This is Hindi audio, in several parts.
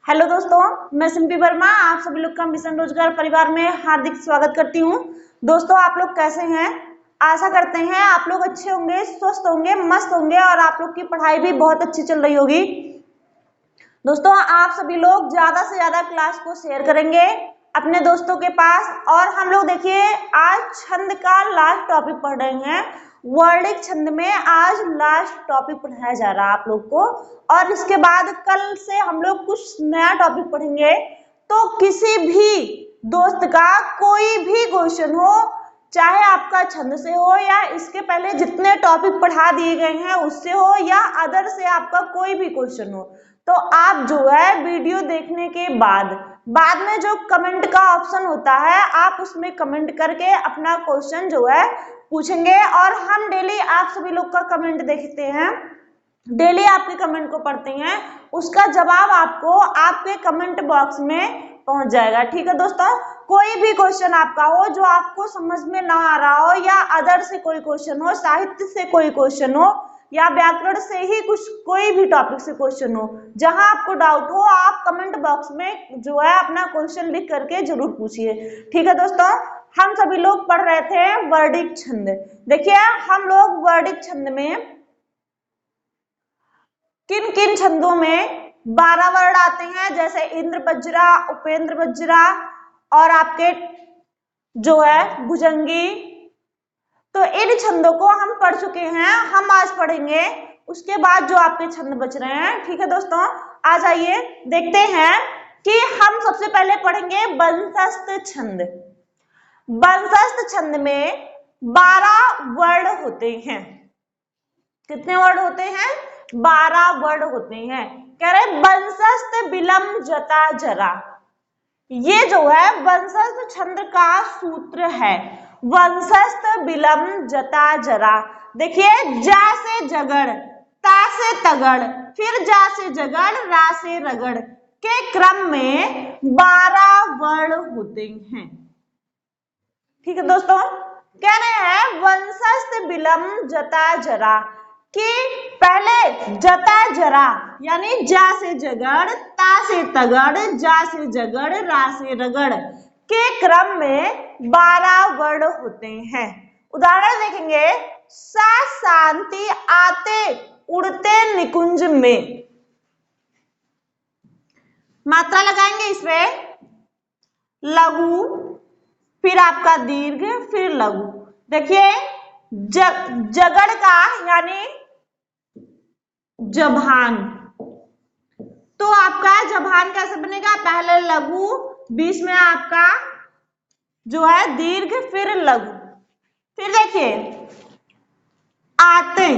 हेलो दोस्तों, मैं सिंपी वर्मा आप सभी लोग का मिशन रोजगार परिवार में हार्दिक स्वागत करती हूँ। दोस्तों, आप लोग कैसे हैं? आशा करते हैं आप लोग अच्छे होंगे, स्वस्थ होंगे, मस्त होंगे और आप लोग की पढ़ाई भी बहुत अच्छी चल रही होगी। दोस्तों, आप सभी लोग ज्यादा से ज्यादा क्लास को शेयर करेंगे अपने दोस्तों के पास। और हम लोग देखिए आज छंद का लास्ट टॉपिक पढ़ रहे हैं। वर्णिक छंद में आज लास्ट टॉपिक पढ़ाया जा रहा है आप लोग को, और इसके बाद कल से हम लोग कुछ नया टॉपिक पढ़ेंगे। तो किसी भी दोस्त का कोई भी क्वेश्चन हो, चाहे आपका छंद से हो या इसके पहले जितने टॉपिक पढ़ा दिए गए हैं उससे हो या अदर से आपका कोई भी क्वेश्चन हो, तो आप जो है वीडियो देखने के बाद में जो कमेंट का ऑप्शन होता है आप उसमें कमेंट करके अपना क्वेश्चन जो है पूछेंगे। और हम डेली आप सभी लोग का कमेंट देखते हैं, डेली आपके कमेंट को पढ़ते हैं, उसका जवाब आपको आपके कमेंट बॉक्स में पहुंच जाएगा। ठीक है दोस्तों, कोई भी क्वेश्चन आपका हो जो आपको समझ में ना आ रहा हो या अदर से कोई क्वेश्चन हो, साहित्य से कोई क्वेश्चन हो या व्याकरण से ही कुछ कोई भी टॉपिक से क्वेश्चन हो, जहां आपको डाउट हो आप कमेंट बॉक्स में जो है अपना क्वेश्चन लिख करके जरूर पूछिए। ठीक है दोस्तों, हम सभी लोग पढ़ रहे थे वर्णिक छंद। देखिए हम लोग वर्णिक छंद में किन किन छंदों में 12 वर्ण आते हैं, जैसे इंद्र बज्रा, उपेंद्र बज्रा और आपके जो है भुजंगी, तो इन छंदों को हम पढ़ चुके हैं। हम आज पढ़ेंगे उसके बाद जो आपके छंद बच रहे हैं। ठीक है दोस्तों, आ जाइए देखते हैं कि हम सबसे पहले पढ़ेंगे वंशस्थ छंद। वंशस्थ छंद में 12 वर्ण होते हैं। कितने वर्ण होते हैं? 12 वर्ण होते हैं। कह रहे वंशस्थ विलंब जता जरा, ये जो है वंशस्थ छंद का सूत्र है। वंशस्थ विलंब जता जरा, देखिए जा से जगड़, ता से तगड़, फिर जा से जगड़, रा से रगड़ के क्रम में 12 वर्ण होते हैं। ठीक है दोस्तों, कह रहे हैं वंशस्थ विलंब जता जरा कि पहले जता जरा यानी जा से जगड़, ता से तगड़, जा से जगड़, रा से रगड़ के क्रम में 12 वर्ण होते हैं। उदाहरण देखेंगे, सा शांति आते उड़ते निकुंज में, मात्रा लगाएंगे इसमें लघु, फिर आपका दीर्घ, फिर लघु। देखिए जगड़ का यानी जभान, तो आपका जभान कैसे बनेगा? पहले लघु, बीच में आपका जो है दीर्घ, फिर लघु। फिर देखिए आते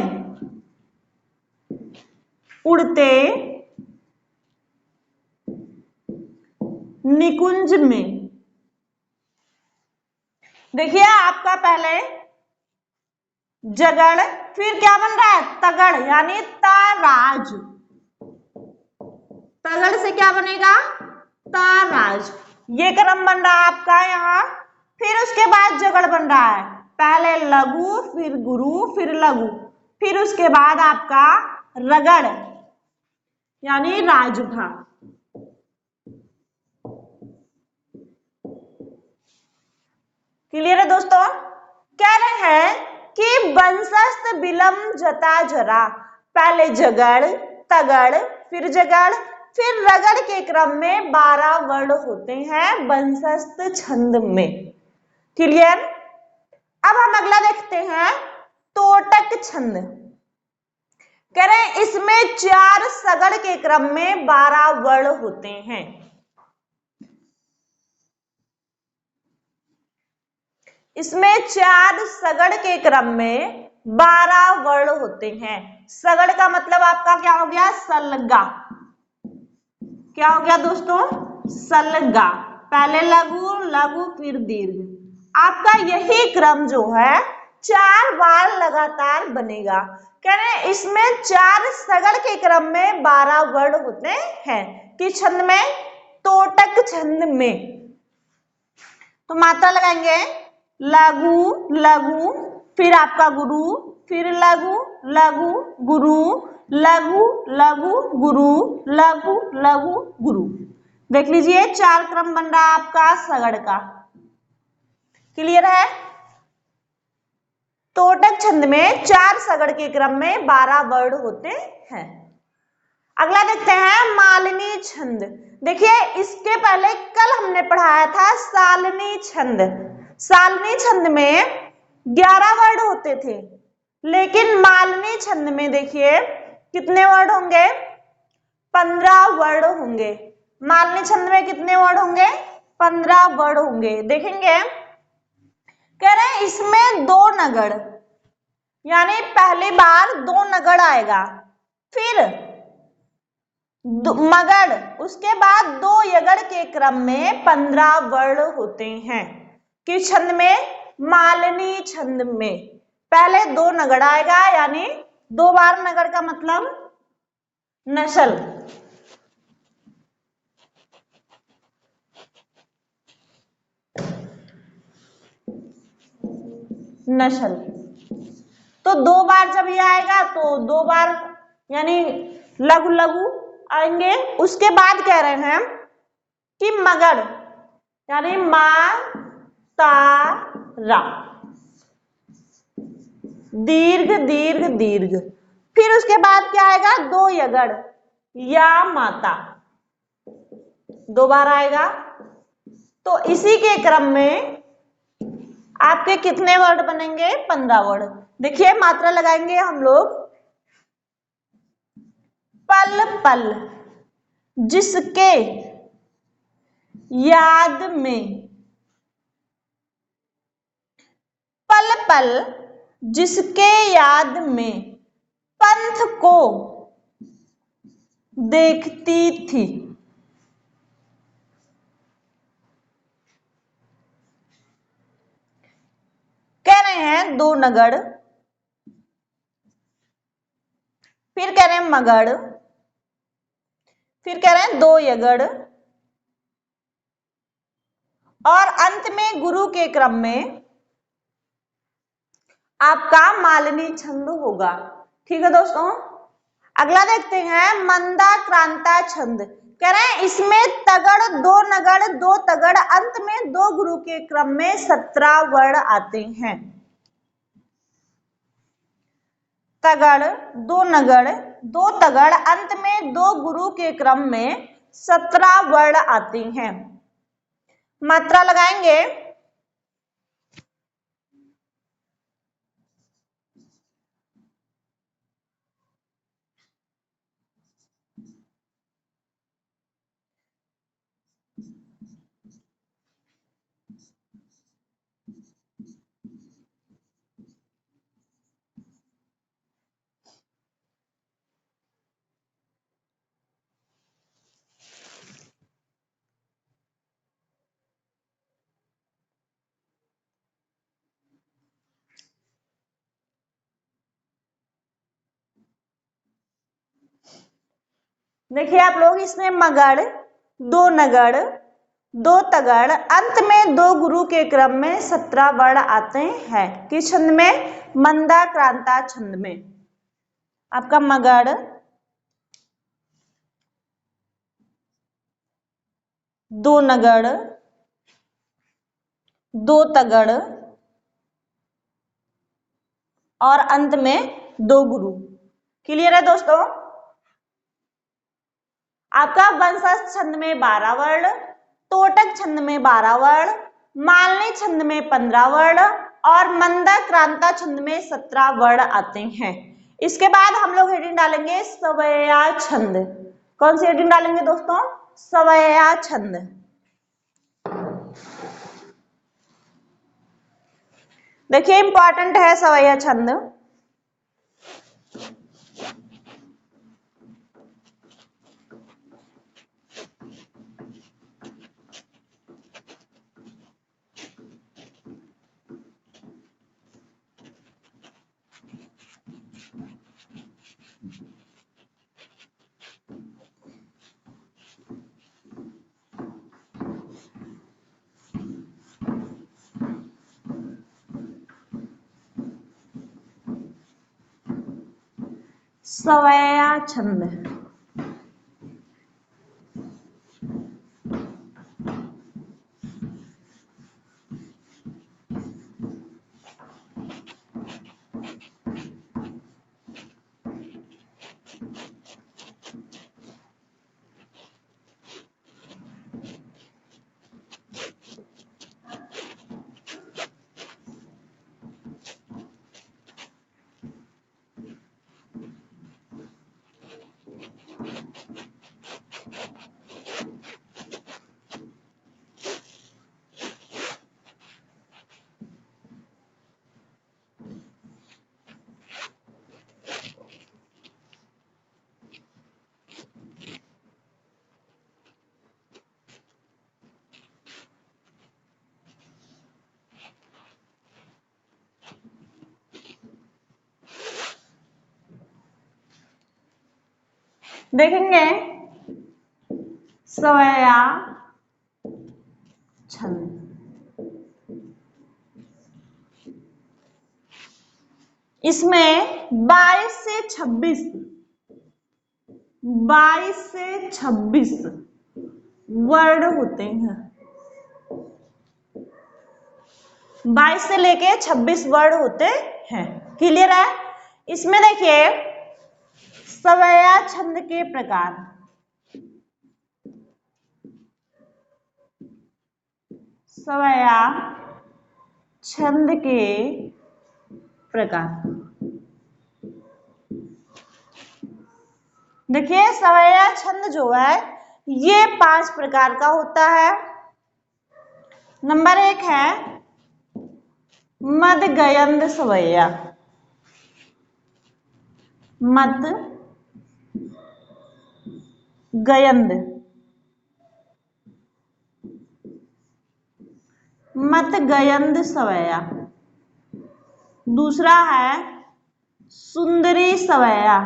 उड़ते निकुंज में, देखिए आपका पहले जगड़, फिर क्या बन रहा है? तगड़ यानी ताराज, तगड़ से क्या बनेगा? ताराज। ये क्रम बन रहा है आपका यहाँ। फिर उसके बाद जगड़ बन रहा है, पहले लघु, फिर गुरु, फिर लघु, फिर उसके बाद आपका रगड़ यानी राजभा। क्लियर है दोस्तों? कह रहे हैं कि वंशस्थ विलंब जता जरा, पहले जगड़, तगड़, फिर जगड़, फिर रगड़ के क्रम में 12 वर्ण होते हैं वंशस्थ छंद में। क्लियर? अब हम अगला देखते हैं तोटक छंद। कह रहे हैं इसमें 4 सगड़ के क्रम में 12 वर्ण होते हैं। इसमें 4 सगड़ के क्रम में 12 वर्ण होते हैं। सगड़ का मतलब आपका क्या हो गया? सलगा। क्या हो गया दोस्तों? सलगा। पहले लघु, लघु फिर दीर्घ। आपका यही क्रम जो है 4 बार लगातार बनेगा। कह रहे हैं इसमें 4 सगड़ के क्रम में 12 वर्ण होते हैं। किस छंद में? तोटक छंद में। तो मात्रा लगाएंगे लघु, लघु, फिर आपका गुरु, फिर लघु, लघु, गुरु, लघु लघु गुरु, लघु लघु गुरु। देख लीजिए 4 क्रम बन रहा है आपका सगड़ का। क्लियर है? तोटक छंद में 4 सगड़ के क्रम में 12 वर्ण होते हैं। अगला देखते हैं मालिनी छंद। देखिए इसके पहले कल हमने पढ़ाया था सालनी छंद। सालनी छंद में 11 वर्ण होते थे, लेकिन मालिनी छंद में देखिए कितने वर्ण होंगे? 15 वर्ण होंगे। मालिनी छंद में कितने वर्ण होंगे? 15 वर्ण होंगे। देखेंगे कह रहे हैं इसमें 2 नगड़, यानी पहली बार 2 नगड़ आएगा, फिर मगड़, उसके बाद 2 यगड़ के क्रम में 15 वर्ण होते हैं। किस छंद में? मालिनी छंद में पहले 2 नगड़ आएगा, यानी 2 बार नगड़ का मतलब नशल। नशल तो 2 बार जब ये आएगा तो 2 बार यानी लघु लघु आएंगे। उसके बाद कह रहे हैं कि मगड़ यानी मा ता रा, दीर्घ दीर्घ दीर्घ। फिर उसके बाद क्या आएगा? 2 यगड़ या माता, 2 बार आएगा। तो इसी के क्रम में आपके कितने वर्ड बनेंगे? 15 वर्ड। देखिए मात्रा लगाएंगे हम लोग। पल पल जिसके याद में, पल पल जिसके याद में पंथ को देखती थी। कह रहे हैं 2 नगड़, फिर कह रहे हैं मगड़, फिर कह रहे हैं 2 यगड़, और अंत में गुरु के क्रम में आपका मालिनी छंद होगा। ठीक है दोस्तों। अगला देखते हैं मंदा क्रांता छंद। कह रहे हैं इसमें तगड़ 2 नगड़ 2 तगड़, अंत में 2 गुरु के क्रम में 17 वर्ण आते हैं। तगड़ 2 नगड़ 2 तगड़, अंत में 2 गुरु के क्रम में 17 वर्ण आते हैं। मात्रा लगाएंगे। देखिए आप लोग, इसमें मगड़ 2 नगड़ 2 तगड़, अंत में 2 गुरु के क्रम में 17 वर्ण आते हैं। किस छंद में? मंदा क्रांता छंद में। आपका मगड़ 2 नगड़ 2 तगड़ और अंत में 2 गुरु। क्लियर है दोस्तों? आपका वंशज छंद में 12 वर्ण, तोटक छंद में 12 वर्ण, मालनी छंद में 15 वर्ण और मंदा क्रांता छंद में 17 वर्ण आते हैं। इसके बाद हम लोग हेडिंग डालेंगे सवैया छंद। कौन सी हेडिंग डालेंगे दोस्तों? सवैया छंद। देखिए इंपॉर्टेंट है सवैया छंद। सवैया छंद। देखेंगे सवैया छंद। इसमें 22 से 26 वर्ड होते हैं। 22 से लेके 26 वर्ड होते हैं। क्लियर है? इसमें देखिए सवैया छंद के प्रकार। सवैया छंद के प्रकार देखिए, सवैया छंद जो है ये 5 प्रकार का होता है। नंबर 1 है मद गयंद सवैया। मद गयंद, मत गयंद सवैया। दूसरा है सुंदरी सवैया।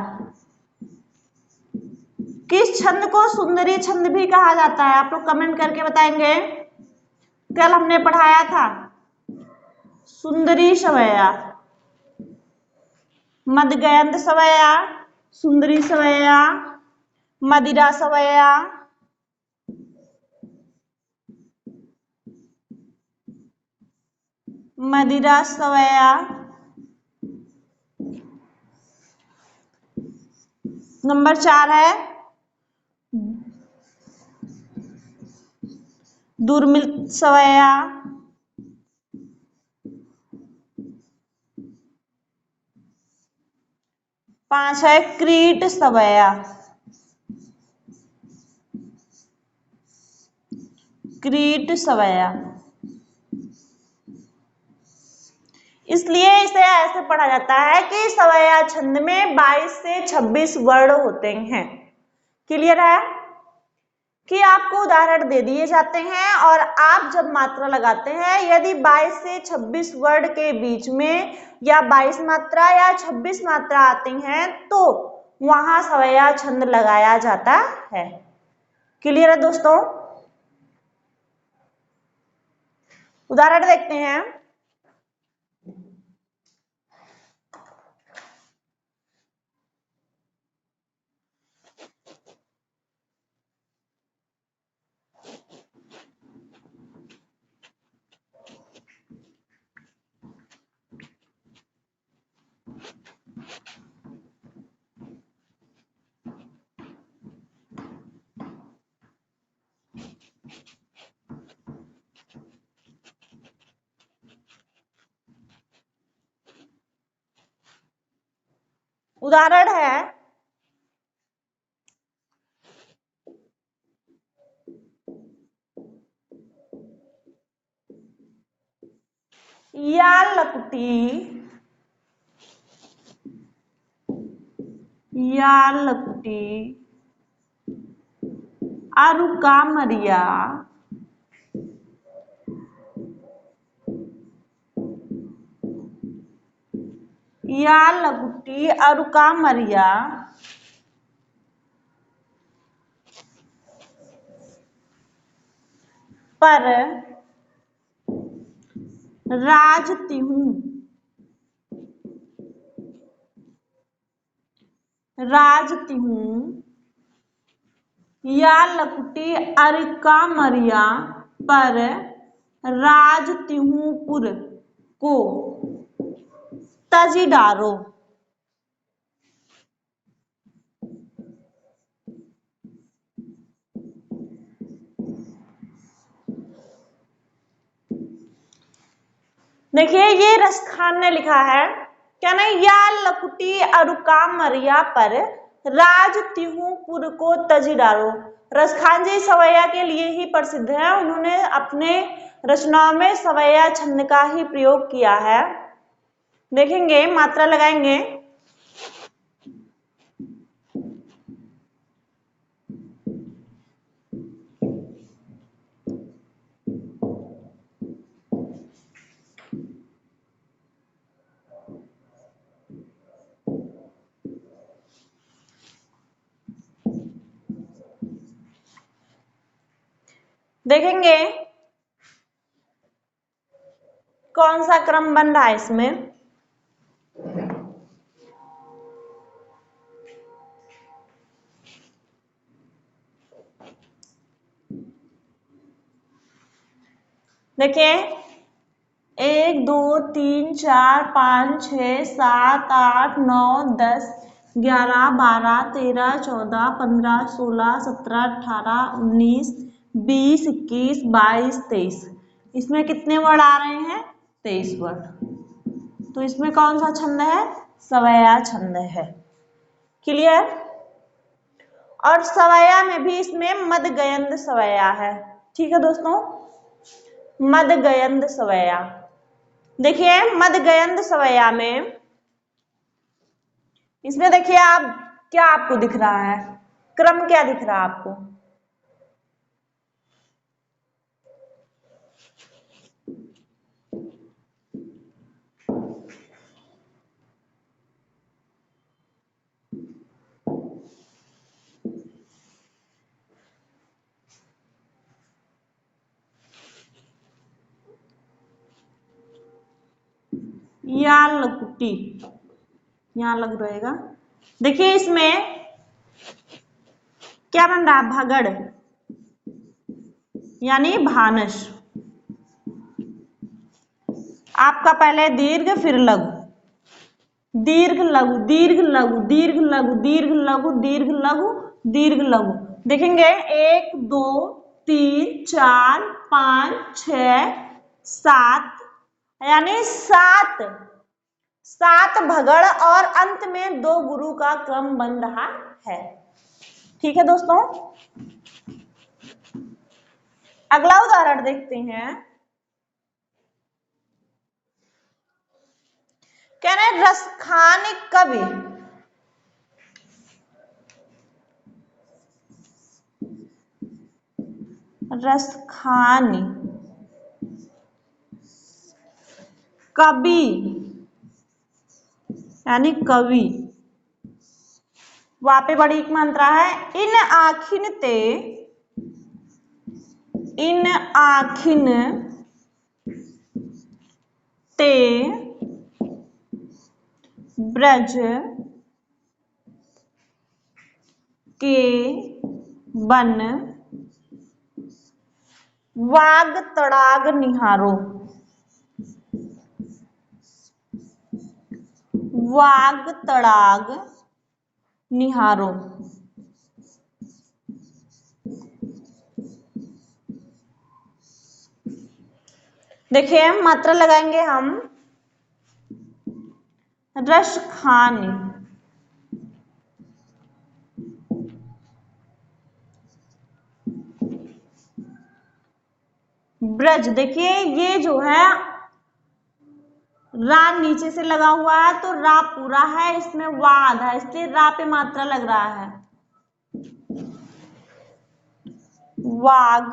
किस छंद को सुंदरी छंद भी कहा जाता है? आप लोग कमेंट करके बताएंगे। कल हमने पढ़ाया था सुंदरी सवैया, मदगयंद सवैया, सुंदरी सवैया, मदिरा सवैया, मदिरा सवैया। नंबर 4 है दुर्मिल सवैया। 5 है क्रीट सवैया। क्रीट सवैया। इसलिए इसे ऐसे पढ़ा जाता है कि सवैया छंद में 22 से 26 वर्ड होते हैं। क्लियर है? कि आपको उदाहरण दे दिए जाते हैं और आप जब मात्रा लगाते हैं, यदि 22 से 26 वर्ड के बीच में या 22 मात्रा या 26 मात्रा आती हैं तो वहां सवैया छंद लगाया जाता है। क्लियर है दोस्तों? उदाहरण देखते हैं। उदाहरण है या लकुटी, या लकुटी, अरुका मरिया, या लकुटी अरुका मरिया, पर राजती हूं, राजती हूँ या लकुटी अरिका मरिया पर राजती हूँ पुर को तजी डारो। देखिए ये रसखान ने लिखा है, क्या नहीं, या लकुटी अरुका मरिया पर राज तिहुपुर को तजी डारो। रसखान जी सवैया के लिए ही प्रसिद्ध है, उन्होंने अपने रचनाओं में सवैया छंद का ही प्रयोग किया है। देखेंगे, मात्रा लगाएंगे। देखेंगे कौन सा क्रम बन रहा है इसमें। देखिए 1 2 3 4 5 6 7 8 9 10 11 12 13 14 15 16 17 18 19 20 21 22 23। इसमें कितने वर्ड आ रहे हैं? 23 वर्ड। तो इसमें कौन सा छंद है? सवैया छंद है। क्लियर? और सवैया में भी इसमें मदगयंद सवैया है। ठीक है दोस्तों, मदगयंद सवैया। देखिए मदगयंद सवैया में इसमें देखिए आप क्या आपको दिख रहा है, क्रम क्या दिख रहा है आपको? या लकुटी यहां लग रहेगा। देखिए इसमें क्या बन रहा है? भगड़ यानी भानस। आपका पहले दीर्घ फिर लघु, दीर्घ लघु दीर्घ लघु दीर्घ लघु दीर्घ लघु दीर्घ लघु दीर्घ लघु। देखेंगे 1 2 3 4 5 6 7 यानी 7 भगड़ और अंत में 2 गुरु का क्रम बन रहा है। ठीक है दोस्तों, अगला उदाहरण देखते हैं। कह रहे रसखान कवि रसखानी कवि यानी कवि। वहां पे बड़ी एक मात्रा है। इन आखिन ते, इन आखिन ते ब्रज के बन वाग तड़ाग निहारो। वाग तड़ाग निहारो। देखिए मात्रा लगाएंगे हम। रसखानी, ब्रज। देखिए ये जो है रा नीचे से लगा हुआ है तो रा पूरा है, इसमें वा आधा है, इसलिए रा पे मात्रा लग रहा है। वाग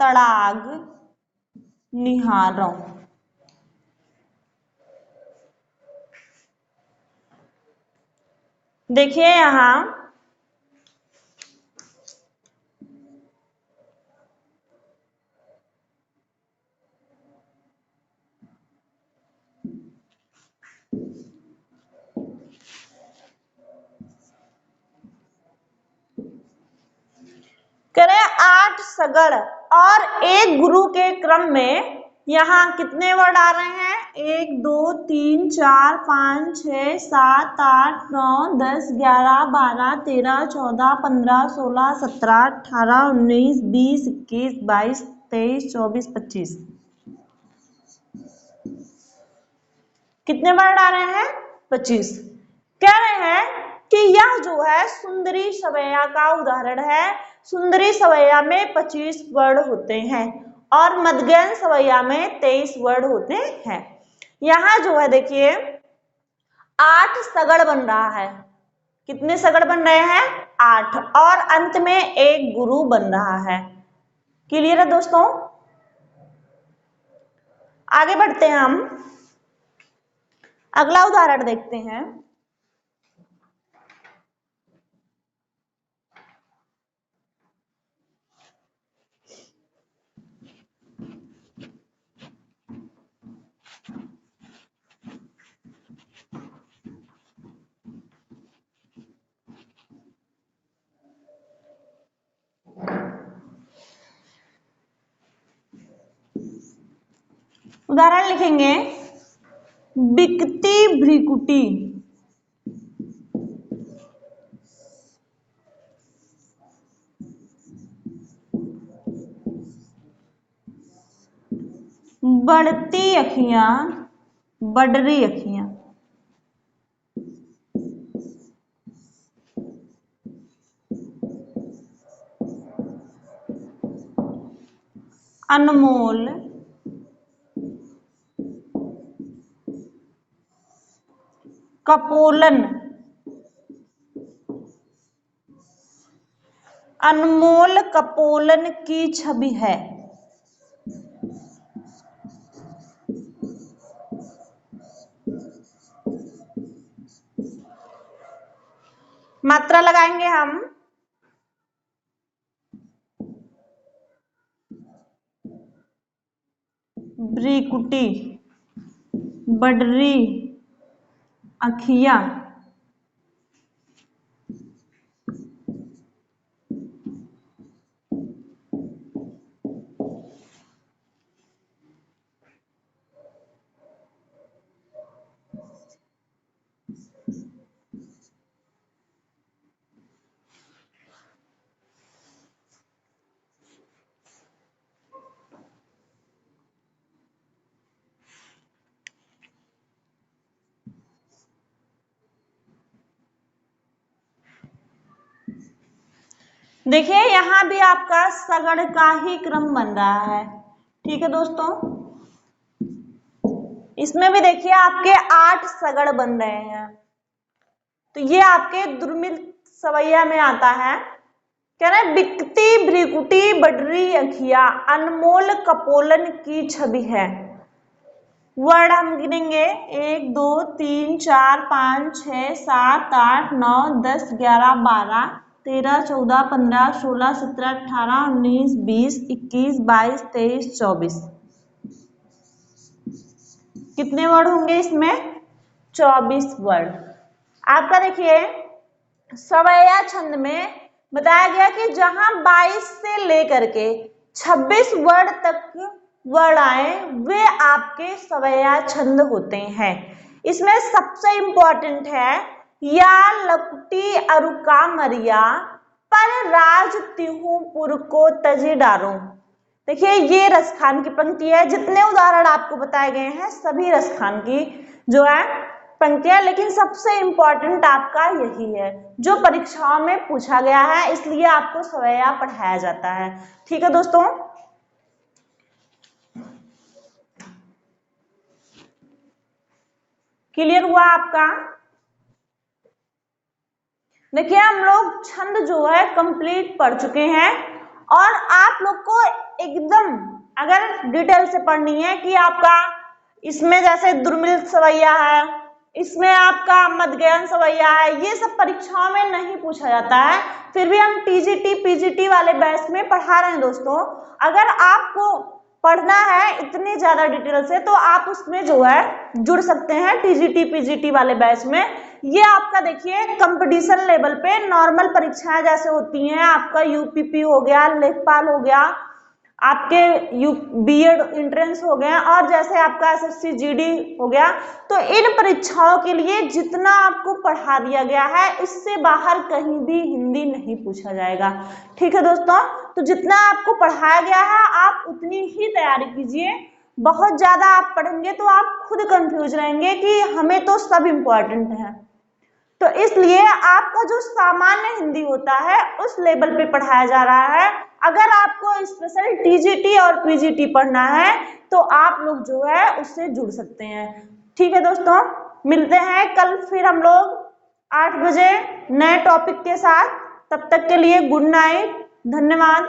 तड़ाग निहारो। देखिए यहां कह रहे हैं 8 सगड़ और एक गुरु के क्रम में यहाँ कितने वर्ड आ रहे हैं? 1 2 3 4 5 6 7 8 9 10 11 12 13 14 15 16 17 18 19 20 21 22 23 24 25। कितने वर्ड आ रहे हैं? 25। कह रहे हैं कि यह जो है सुंदरी सवैया का उदाहरण है। सुंदरी सवैया में 25 वर्ड होते हैं और मध्यगयन सवैया में 23 वर्ड होते हैं। यहाँ जो है देखिए 8 सगड़ बन रहा है। कितने सगड़ बन रहे हैं? 8 और अंत में एक गुरु बन रहा है। क्लियर है दोस्तों? आगे बढ़ते हैं हम, अगला उदाहरण देखते हैं। उदाहरण लिखेंगे, बिकती भ्रिकुटी। बढ़ती अखियां, बढ़ रही अखियां। अनमोल, कपोलन। अनमोल कपोलन की छवि है। मात्रा लगाएंगे हम। भ्रिकुटी, बढ़री अखियां, देखिए यहां भी आपका सगड़ का ही क्रम बन रहा है। ठीक है दोस्तों, इसमें भी देखिए आपके 8 सगड़ बन रहे हैं, तो ये आपके दुर्मिल सवैया में आता है। कह रहे हैं बिकती भ्रिकुटी, बढ़री अखियां, अनमोल कपोलन की छवि है। वर्ड हम गिनेंगे 1 2 3 4 5 6 7 8 9 10 11 12 13 14 15 16 17 18 19 20 21 22 23 24। कितने वर्ड होंगे इसमें? 24 वर्ड। आपका देखिए सवैया छंद में बताया गया कि जहां 22 से लेकर के 26 वर्ड तक वर्ड आए वे आपके सवैया छंद होते हैं। इसमें सबसे इंपॉर्टेंट है या लकुटी अरुका मरिया पर राज तिहुपुर को तजी डारो। देखिए ये रसखान की पंक्ति है। जितने उदाहरण आपको बताए गए हैं सभी रसखान की जो है पंक्तियां, लेकिन सबसे इंपॉर्टेंट आपका यही है जो परीक्षाओं में पूछा गया है, इसलिए आपको सवैया पढ़ाया जाता है। ठीक है दोस्तों, क्लियर हुआ आपका? देखिए हम लोग छंद जो है कंप्लीट पढ़ चुके हैं और आप लोग को एकदम अगर डिटेल से पढ़नी है कि आपका इसमें जैसे दुर्मिल सवैया है, इसमें आपका मध्यगयन सवैया है, ये सब परीक्षाओं में नहीं पूछा जाता है, फिर भी हम टीजीटी पीजीटी वाले बैच में पढ़ा रहे हैं दोस्तों। अगर आपको पढ़ना है इतनी ज्यादा डिटेल से, तो आप उसमें जो है जुड़ सकते हैं टीजीटी पीजीटी वाले बैच में। ये आपका देखिए कंपटीशन लेवल पे नॉर्मल परीक्षाएं जैसे होती हैं, आपका यूपीपी हो गया, लेखपाल हो गया, आपके बीएड एंट्रेंस हो गए, और जैसे आपका एसएससी जीडी हो गया, तो इन परीक्षाओं के लिए जितना आपको पढ़ा दिया गया है इससे बाहर कहीं भी हिंदी नहीं पूछा जाएगा। ठीक है दोस्तों, तो जितना आपको पढ़ाया गया है आप उतनी ही तैयारी कीजिए। बहुत ज्यादा आप पढ़ेंगे तो आप खुद कंफ्यूज रहेंगे कि हमें तो सब इम्पोर्टेंट है। तो इसलिए आपका जो सामान्य हिंदी होता है उस लेवल पे पढ़ाया जा रहा है। अगर आपको स्पेशल टीजीटी और पीजीटी पढ़ना है तो आप लोग जो है उससे जुड़ सकते हैं। ठीक है दोस्तों, मिलते हैं कल फिर हम लोग 8 बजे नए टॉपिक के साथ। तब तक के लिए गुड नाइट, धन्यवाद।